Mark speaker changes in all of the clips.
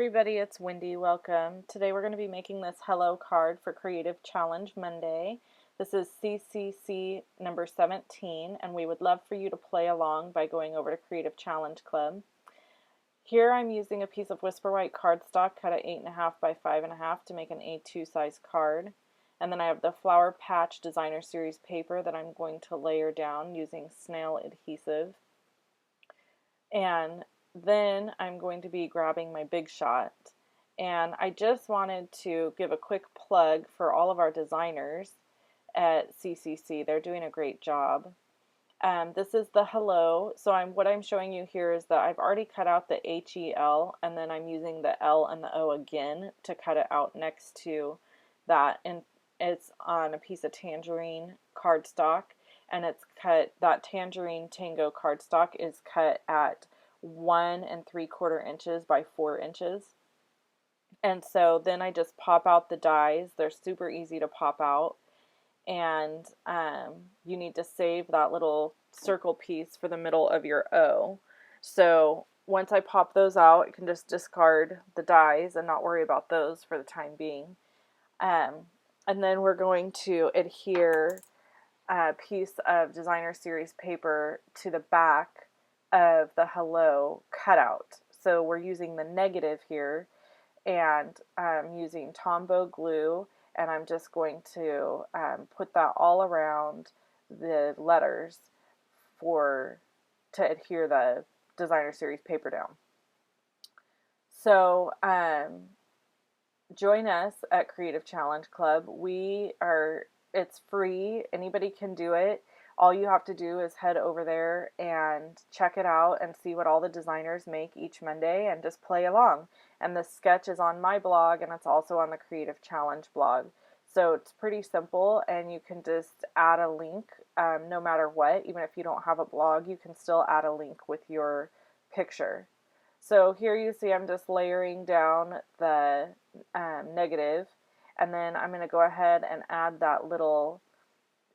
Speaker 1: everybody, it's Wendy. Welcome. Today we're going to be making this Hello card for Creative Challenge Monday. This is CCC number 17, and we would love for you to play along by going over to Creative Challenge Club. Here I'm using a piece of Whisper White cardstock cut at 8.5 by 5.5 to make an A2 size card. And then I have the Flower Patch Designer Series paper that I'm going to layer down using snail adhesive. And then I'm going to be grabbing my Big Shot, and I just wanted to give a quick plug for all of our designers at CCC. They're doing a great job. This is the hello, so what I'm showing you here is that I've already cut out the HEL, and then I'm using the L and the O again to cut it out next to that, and it's on a piece of tangerine cardstock, and it's cut, that tangerine tango cardstock is cut at 1 3/4 inches by 4 inches. And so then I just pop out the dies. They're super easy to pop out, and you need to save that little circle piece for the middle of your O. So once I pop those out, you can just discard the dies and not worry about those for the time being. And then we're going to adhere a piece of designer series paper to the back of the hello cutout. So we're using the negative here, and I'm using Tombow glue, and I'm just going to put that all around the letters to adhere the designer series paper down. So join us at Creative Challenge Club. It's free. Anybody can do it. All you have to do is head over there and check it out and see what all the designers make each Monday and just play along. And the sketch is on my blog, and it's also on the Creative Challenge blog. So it's pretty simple, and you can just add a link no matter what. Even if you don't have a blog, you can still add a link with your picture. So here you see I'm just layering down the negative, and then I'm going to go ahead and add that little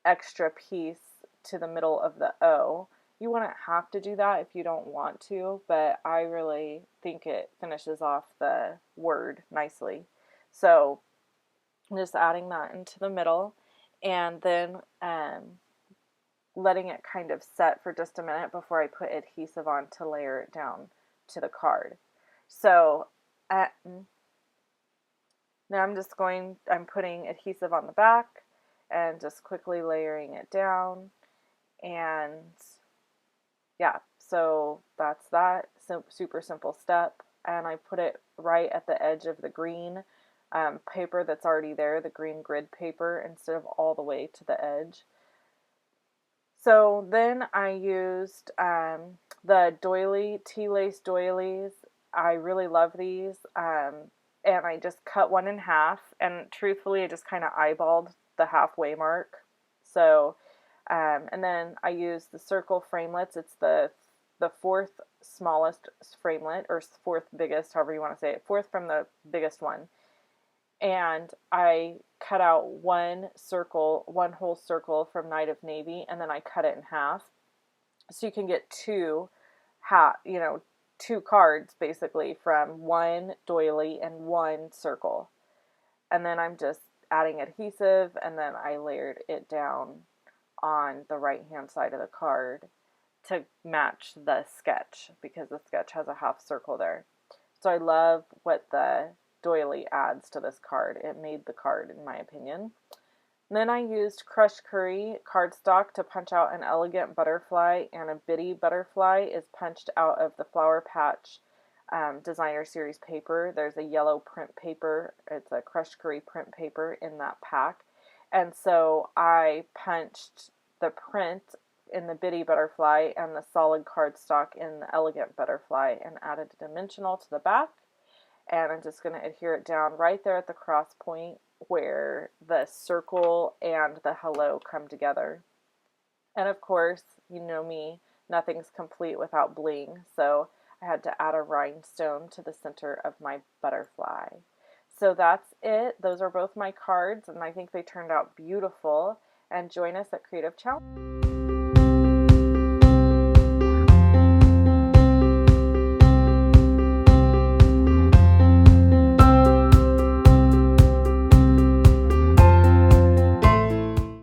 Speaker 1: extra piece to the middle of the O. You wouldn't have to do that if you don't want to, but I really think it finishes off the word nicely. So I'm just adding that into the middle, and then letting it kind of set for just a minute before I put adhesive on to layer it down to the card. So now I'm putting adhesive on the back and just quickly layering it down, and yeah, so that's that. Super simple step, and I put it right at the edge of the green paper that's already there, the green grid paper, instead of all the way to the edge. So then I used the doily, tea lace doilies. I really love these, and I just cut one in half, and truthfully I just kind of eyeballed the halfway mark. So and then I used the circle framelets. It's the fourth smallest framelit, or fourth biggest, however you want to say it, fourth from the biggest one. And I cut out one whole circle from Night of Navy, and then I cut it in half. So you can get two cards basically from one doily and one circle. And then I'm just adding adhesive, and then I layered it down on the right hand side of the card to match the sketch, because the sketch has a half circle there. So I love what the doily adds to this card. It made the card, in my opinion. And then I used crushed curry cardstock to punch out an elegant butterfly, and a bitty butterfly is punched out of the Flower Patch designer series paper. There's a yellow print paper. It's a crushed curry print paper in that pack. And so I punched the print in the bitty butterfly and the solid cardstock in the elegant butterfly, and added a dimensional to the back. And I'm just going to adhere it down right there at the cross point where the circle and the hello come together. And of course, you know me, nothing's complete without bling, so I had to add a rhinestone to the center of my butterfly. So that's it. Those are both my cards, and I think they turned out beautiful. And join us at Creative Challenge.